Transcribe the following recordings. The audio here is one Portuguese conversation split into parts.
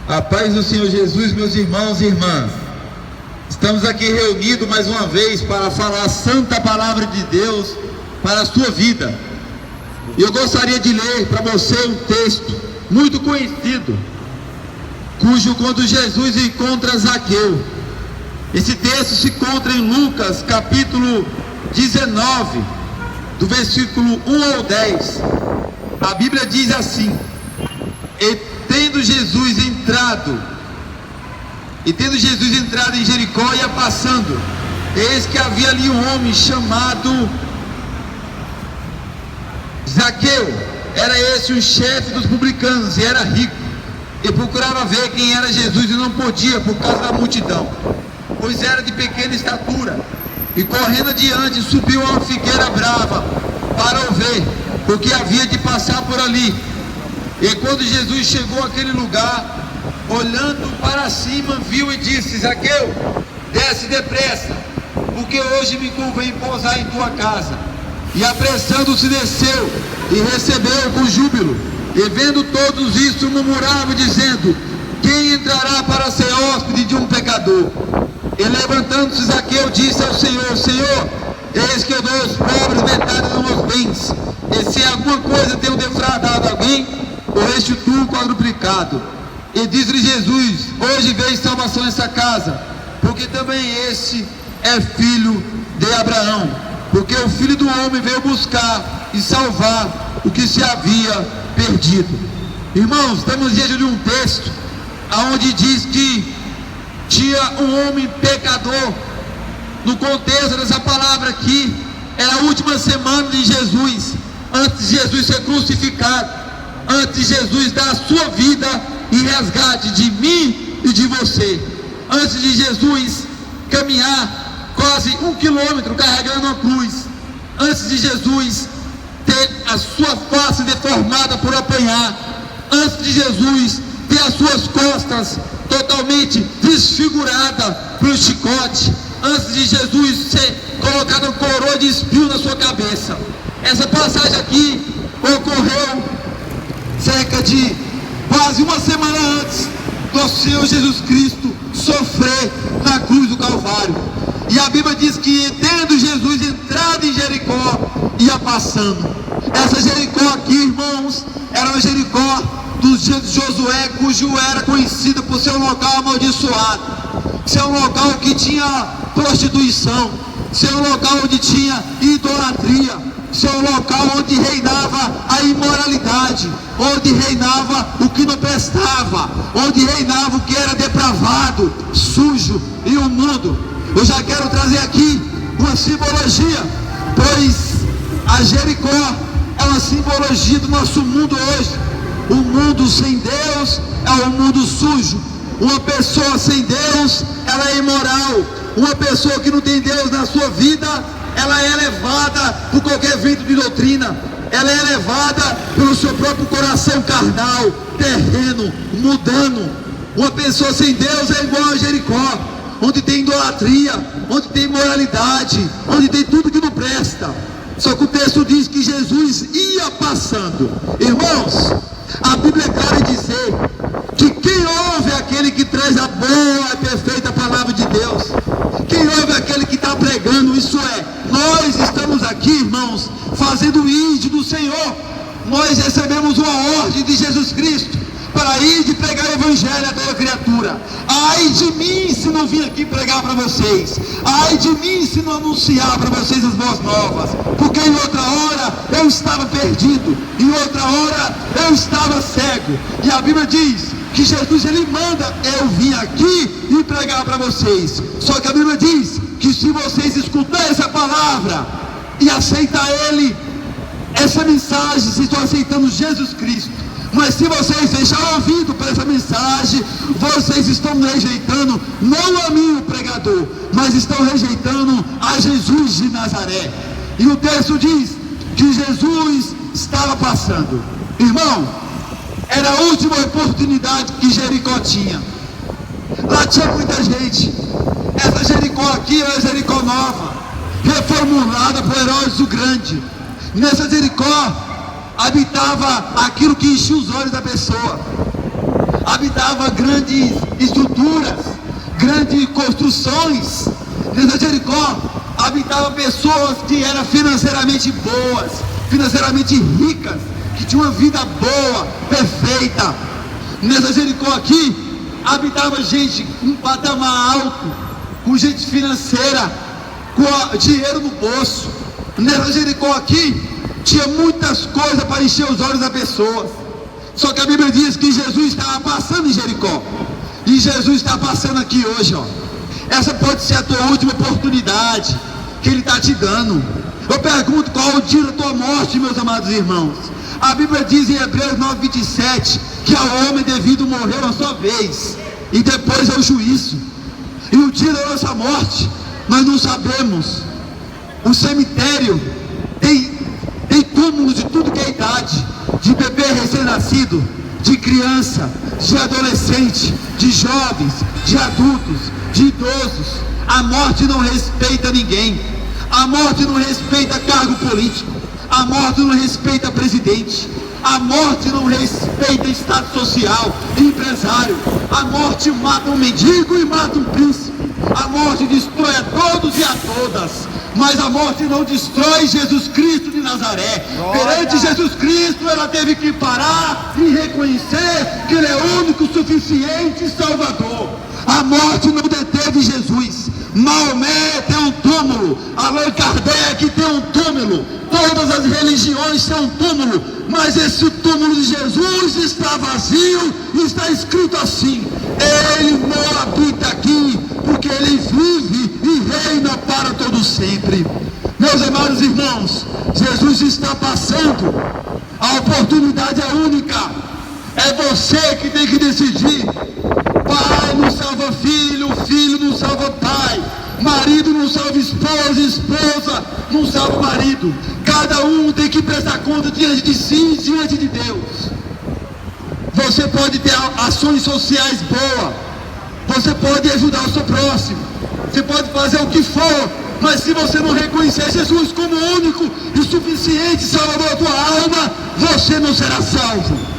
A paz do Senhor Jesus, meus irmãos e irmãs. Estamos aqui reunidos mais uma vez para falar a santa palavra de Deus para a sua vida. E eu gostaria de ler para você um texto muito conhecido, quando Jesus encontra Zaqueu. Esse texto se encontra em Lucas capítulo 19, do versículo 1 ao 10. A Bíblia diz assim: E tendo Jesus entrado em Jericó, ia passando, eis que havia ali um homem chamado Zaqueu. Era esse o chefe dos publicanos e era rico, e procurava ver quem era Jesus e não podia por causa da multidão, pois era de pequena estatura. E correndo adiante, subiu a uma figueira brava para o ver, porque havia de passar por ali. E quando Jesus chegou àquele lugar, olhando para cima, viu e disse: Zaqueu, desce depressa, porque hoje me convém pousar em tua casa. E apressando-se desceu e recebeu com júbilo. E vendo todos isso, murmurava, dizendo: quem entrará para ser hóspede de um pecador? E levantando-se Zaqueu, disse ao Senhor: Senhor, eis que eu dou aos pobres metade dos meus bens, e se alguma coisa tenho defraudado alguém, o restituo quadruplicado. E diz-lhe Jesus: hoje veio salvação nessa casa, porque também este é filho de Abraão, porque o Filho do Homem veio buscar e salvar o que se havia perdido. Irmãos, estamos diante de um texto onde diz que tinha um homem pecador. No contexto dessa palavra aqui, era a última semana de Jesus, antes de Jesus ser crucificado, antes de Jesus dar a sua vida em resgate de mim e de você, antes de Jesus caminhar quase 1 quilômetro carregando uma cruz, antes de Jesus ter a sua face deformada por apanhar, antes de Jesus ter as suas costas totalmente desfigurada pelo chicote, antes de Jesus ser colocado uma coroa de espinho na sua cabeça. Essa passagem aqui ocorreu cerca de quase uma semana antes do Senhor Jesus Cristo sofrer na cruz do Calvário. E a Bíblia diz que tendo Jesus entrado em Jericó, ia passando. Essa Jericó aqui, irmãos, era uma Jericó dos dias de Josué, cujo era conhecido por ser um local amaldiçoado, ser um local que tinha prostituição, ser um local onde tinha idolatria, ser um local onde reinava a imoralidade, onde reinava o que não prestava, onde reinava o que era depravado, sujo e imundo. Eu já quero trazer aqui uma simbologia, pois a Jericó é uma simbologia do nosso mundo hoje. O mundo sem Deus é um mundo sujo. Uma pessoa sem Deus, ela é imoral. Uma pessoa que não tem Deus na sua vida, ela é levada por qualquer vento de doutrina. Ela é levada pelo seu próprio coração carnal, terreno, mudando. Uma pessoa sem Deus é igual a Jericó, onde tem idolatria, onde tem imoralidade, onde tem tudo que não presta. Só que o texto diz que Jesus ia passando. Irmãos, a Bíblia é clara em dizer que quem ouve é aquele que traz a boa e perfeita palavra de Deus. Quem ouve é aquele que está pregando. Isso é, nós estamos aqui, irmãos, fazendo o ide do Senhor. Nós recebemos uma ordem de Jesus Cristo para ir de pregar o evangelho a toda criatura. Ai de mim se não vim aqui pregar para vocês. Ai de mim se não anunciar para vocês as boas novas. Porque em outra hora eu estava perdido, em outra hora eu estava cego. E a Bíblia diz que Jesus, ele manda eu vir aqui e pregar para vocês. Só que a Bíblia diz que se vocês escutarem essa palavra e aceitar ele, essa mensagem, vocês estão aceitando Jesus Cristo. Mas se vocês deixarem ouvido para essa mensagem, vocês estão rejeitando não a mim, o pregador, mas estão rejeitando a Jesus de Nazaré. E o texto diz que Jesus estava passando. Irmão, era a última oportunidade que Jericó tinha. Lá tinha muita gente. Essa Jericó aqui era a Jericó nova, reformulada por Herodes o Grande. Nessa Jericó habitava aquilo que enchia os olhos da pessoa, habitava grandes estruturas, grandes construções. Nessa Jericó habitava pessoas que eram financeiramente boas, financeiramente ricas, que tinham uma vida boa, perfeita. Nessa Jericó aqui habitava gente com um patamar alto, com gente financeira, com dinheiro no bolso. Nessa Jericó aqui tinha muitas coisas para encher os olhos da pessoa. Só que a Bíblia diz que Jesus estava passando em Jericó, e Jesus está passando aqui hoje, ó. Essa pode ser a tua última oportunidade que Ele está te dando. Eu pergunto, qual o dia da tua morte, meus amados irmãos? A Bíblia diz em Hebreus 9:27 que ao homem devido morrer uma só vez, e depois é o juízo. E o dia da nossa morte nós não sabemos. O cemitério tem túmulos de tudo que é idade, de bebê recém-nascido, de criança, de adolescente, de jovens, de adultos, de idosos. A morte não respeita ninguém. A morte não respeita cargo político. A morte não respeita presidente. A morte não respeita estado social, empresário. A morte mata um mendigo e mata um príncipe. A morte destrói a todos e a todas, mas a morte não destrói Jesus Cristo de Nazaré. Perante Jesus Cristo, ela teve que parar e reconhecer que Ele é o único, suficiente Salvador. A morte não deteve Jesus. Maomé tem um túmulo, Allan Kardec tem um túmulo, todas as religiões têm um túmulo, mas esse túmulo de Jesus está vazio e está escrito assim: Ele não habita aqui, porque Ele vive e reina para todo sempre. Meus amados irmãos, Jesus está passando. A oportunidade é única. É você que tem que decidir. Pai não salva filho, filho não salva pai, marido não salva esposa, esposa não salva marido. Cada um tem que prestar conta diante de si e diante de Deus. Você pode ter ações sociais boas, você pode ajudar o seu próximo, você pode fazer o que for, mas se você não reconhecer Jesus como o único e suficiente Salvador da tua alma, você não será salvo.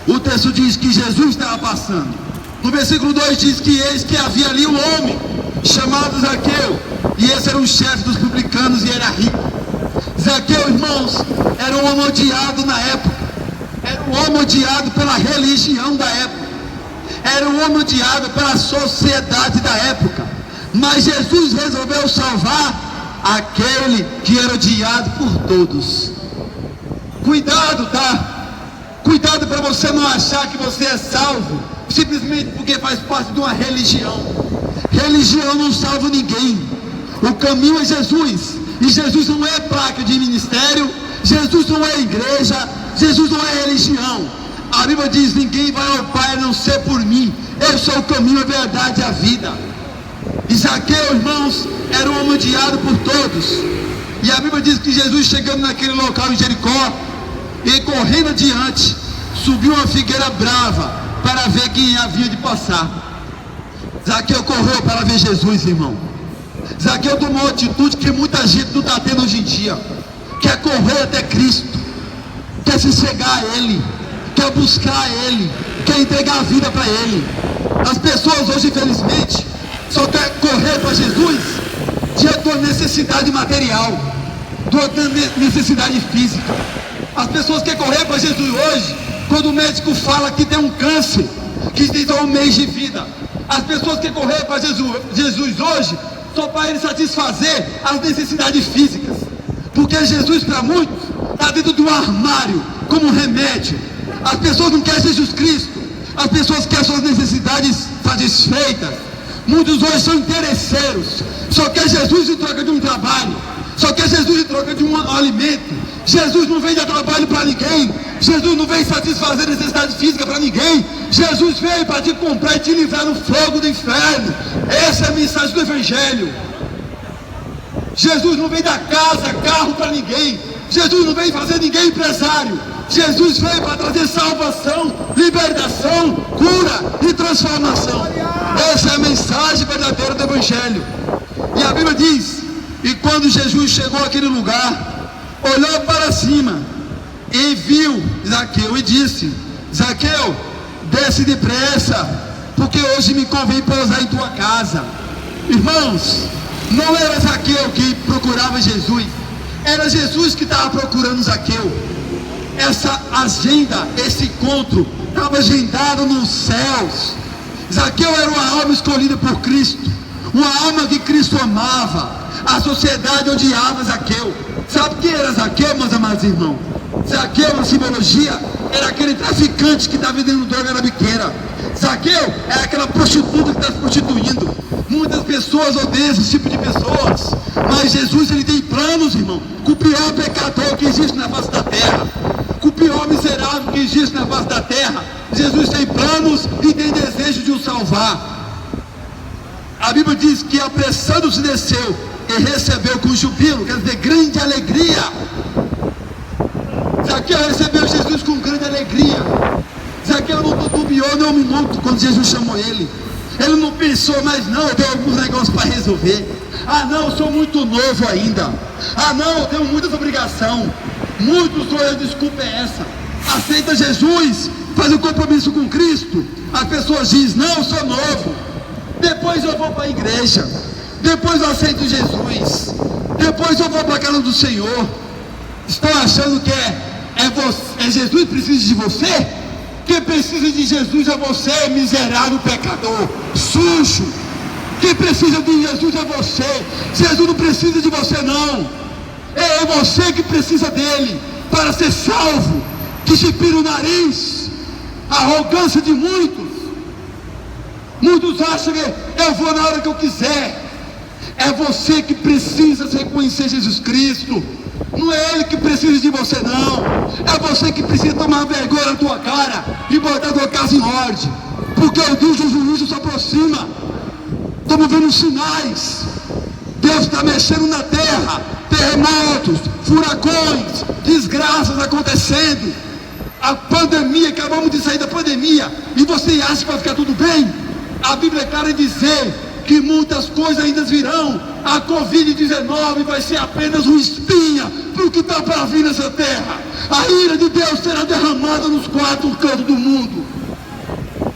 O texto diz que Jesus estava passando. No versículo 2 diz que eis que havia ali um homem chamado Zaqueu, e esse era o chefe dos publicanos e era rico. Zaqueu, irmãos, era um homem odiado na época, era um homem odiado pela religião da época, era um homem odiado pela sociedade da época, mas Jesus resolveu salvar aquele que era odiado por todos. Cuidado, tá? Cuidado para você não achar que você é salvo simplesmente porque faz parte de uma religião. Religião não salva ninguém. O caminho é Jesus. E Jesus não é placa de ministério, Jesus não é igreja, Jesus não é religião. A Bíblia diz: ninguém vai ao Pai a não ser por mim. Eu sou o caminho, a verdade e a vida. E Zaqueu, irmãos, era um homem odiado por todos. E a Bíblia diz que Jesus, chegando naquele local em Jericó, e correndo adiante, subiu uma figueira brava para ver quem havia de passar. Zaqueu correu para ver Jesus, irmão. Zaqueu tomou uma atitude que muita gente não está tendo hoje em dia. Quer correr até Cristo, quer se chegar a Ele, quer buscar Ele, quer entregar a vida para Ele. As pessoas hoje, infelizmente, só querem correr para Jesus diante de uma necessidade material, de uma necessidade física. As pessoas querem correr para Jesus hoje quando o médico fala que tem um câncer, que tem só um mês de vida. As pessoas querem correr para Jesus hoje só para Ele satisfazer as necessidades físicas, porque Jesus para muitos está dentro de um armário como um remédio. As pessoas não querem Jesus Cristo, as pessoas querem suas necessidades satisfeitas. Muitos hoje são interesseiros, só quer Jesus em troca de um trabalho, só quer Jesus em troca de um alimento. Jesus não vem dar trabalho para ninguém, Jesus não vem satisfazer necessidade física para ninguém. Jesus veio para te comprar e te livrar do fogo do inferno. Essa é a mensagem do Evangelho. Jesus não vem dar casa, carro para ninguém. Jesus não vem fazer ninguém empresário. Jesus veio para trazer salvação, libertação, cura e transformação. Essa é a mensagem verdadeira do Evangelho. E a Bíblia diz: e quando Jesus chegou àquele lugar, olhou para cima viu Zaqueu e disse: Zaqueu, desce depressa, porque hoje me convém pousar em tua casa. Irmãos, não era Zaqueu que procurava Jesus, era Jesus que estava procurando Zaqueu. Essa agenda, esse encontro estava agendado nos céus. Zaqueu era uma alma escolhida por Cristo, uma alma que Cristo amava. A sociedade odiava Zaqueu. Sabe quem era Zaqueu, meus amados irmãos? Zaqueu, na simbologia, era aquele traficante que está vendendo droga na biqueira. Zaqueu é aquela prostituta que está se prostituindo. Muitas pessoas odeiam esse tipo de pessoas, mas Jesus, ele tem planos, irmão, com o pior pecador que existe na face da terra, com o pior miserável que existe na face da terra. Jesus tem planos e tem desejo de o salvar. A Bíblia diz que, apressando-se, desceu e recebeu com jubilo, quer dizer, grande alegria. Zaqueu recebeu Jesus com grande alegria. Zaqueu não titubeou nem um minuto quando Jesus chamou ele. Ele não pensou, mas não, eu tenho alguns negócios para resolver. Ah não, eu sou muito novo ainda. Ah não, eu tenho muitas obrigações. Muito sou eu, desculpa é essa. Aceita Jesus, faz um compromisso com Cristo. As pessoas dizem, não, eu sou novo, depois eu vou para a igreja, depois eu aceito Jesus, depois eu vou para a casa do Senhor. Estão achando que é Jesus que precisa de você? Quem precisa de Jesus é você, miserável pecador, sujo. Quem precisa de Jesus é você. Jesus não precisa de você não. É você que precisa dele para ser salvo. Que chipira o nariz, a arrogância de muitos. Muitos acham que eu vou na hora que eu quiser. É você que precisa reconhecer Jesus Cristo. Não é ele que precisa de você não. É você que precisa tomar vergonha na tua cara e botar a tua casa em ordem, porque o dia do juízo se aproxima. Estamos vendo sinais. Deus está mexendo na terra. Terremotos, furacões, desgraças acontecendo. A pandemia, acabamos de sair da pandemia, e você acha que vai ficar tudo bem? A Bíblia é clara em dizer que muitas coisas ainda virão. A Covid-19 vai ser apenas uma espinha para o que está para vir nessa terra. A ira de Deus será derramada nos quatro cantos do mundo.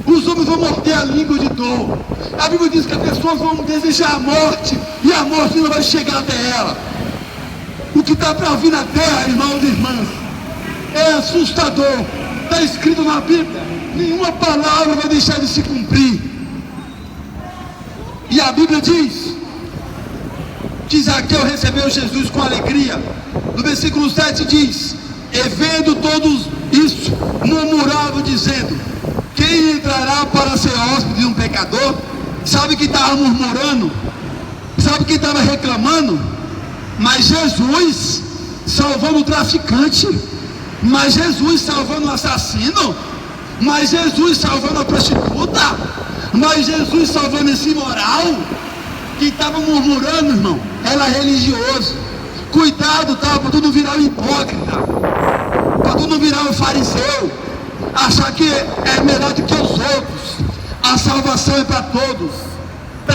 Os homens vão morder a língua de dor. A Bíblia diz que as pessoas vão desejar a morte, e a morte não vai chegar até ela. O que está para vir na terra, irmãos e irmãs, é assustador. Está escrito na Bíblia, nenhuma palavra vai deixar de se cumprir. E a Bíblia diz que Zaqueu recebeu Jesus com alegria. No versículo 7 diz: e vendo todos isso, murmuravam dizendo: quem entrará para ser hóspede de um pecador? Sabe que estava murmurando? Sabe que estava reclamando? Mas Jesus salvando o traficante, mas Jesus salvando o assassino, mas Jesus salvando a prostituta, mas Jesus salvando esse imoral que estava murmurando, irmão. Era religioso. Cuidado, tá? Para tu não virar um hipócrita, para tu não virar um fariseu, achar que é melhor do que os outros. A salvação é para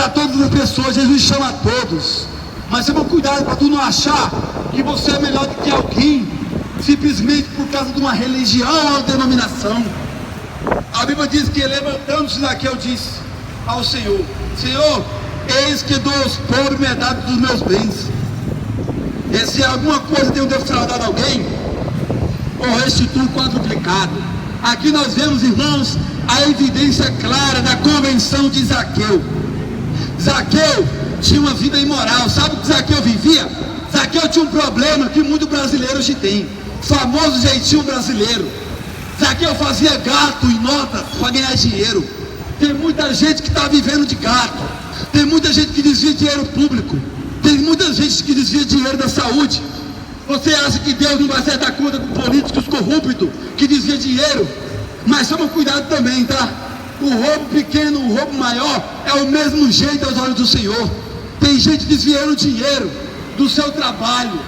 todas as pessoas. Jesus chama a todos. Mas toma cuidado para tu não achar que você é melhor do que alguém, simplesmente por causa de uma religião ou denominação. A Bíblia diz que, levantando-se, Zaqueu disse ao Senhor: Senhor, eis que dou aos pobres metade dos meus bens. E se alguma coisa tenho defraudado alguém, ou restituo quadruplicado. Aqui nós vemos, irmãos, a evidência clara da convenção de Zaqueu. Zaqueu tinha uma vida imoral. Sabe o que Zaqueu vivia? Zaqueu tinha um problema que muitos brasileiros hoje têm, famoso jeitinho brasileiro. Zaqueu fazia gato em notas para ganhar dinheiro. Tem muita gente que está vivendo de gato. Tem muita gente que desvia dinheiro público. Tem muita gente que desvia dinheiro da saúde. Você acha que Deus não vai se dar conta com políticos corruptos que desviam dinheiro? Mas toma cuidado também, tá? O roubo pequeno, o roubo maior é o mesmo jeito aos olhos do Senhor. Tem gente desviando dinheiro do seu trabalho,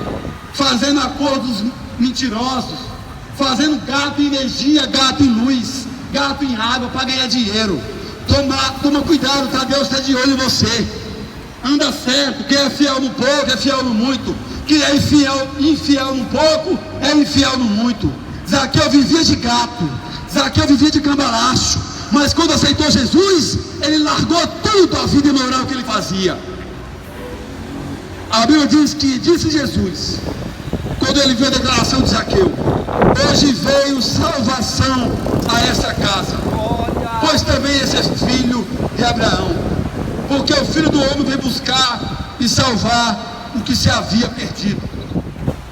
fazendo acordos mentirosos, fazendo gato em energia, gato em luz, gato em água para ganhar dinheiro. Toma cuidado, tá? Deus está de olho em você. Anda certo. Quem é fiel no pouco é fiel no muito. Quem é infiel no pouco é infiel no muito. Zaqueu vivia de gato, Zaqueu vivia de cambalacho, mas quando aceitou Jesus, ele largou tudo a vida imoral que ele fazia. A Bíblia diz que, disse Jesus, quando ele viu a declaração de Zaqueu: hoje veio salvação a essa casa, pois também esse é filho de Abraão, porque o Filho do Homem veio buscar e salvar o que se havia perdido.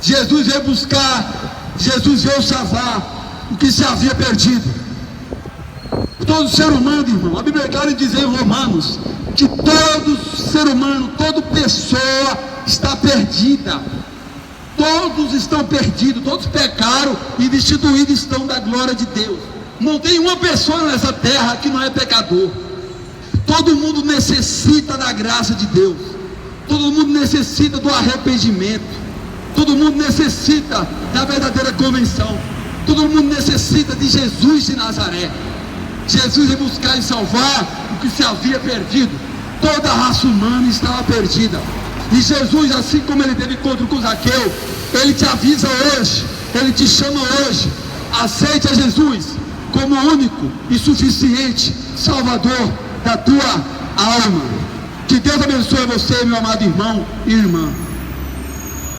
Jesus veio buscar, Jesus veio salvar o que se havia perdido. Todo ser humano, irmão, a Bíblia é clara em dizer em Romanos que todo ser humano, toda pessoa está perdida. Todos estão perdidos, todos pecaram e destituídos estão da glória de Deus. Não tem uma pessoa nessa terra que não é pecador. Todo mundo necessita da graça de Deus. Todo mundo necessita do arrependimento. Todo mundo necessita da verdadeira convenção. Todo mundo necessita de Jesus de Nazaré. Jesus veio buscar e salvar o que se havia perdido. Toda a raça humana estava perdida. E Jesus, assim como ele teve encontro com Zaqueu, ele te avisa hoje, ele te chama hoje: aceite a Jesus como o único e suficiente Salvador da tua alma. Que Deus abençoe você, meu amado irmão e irmã.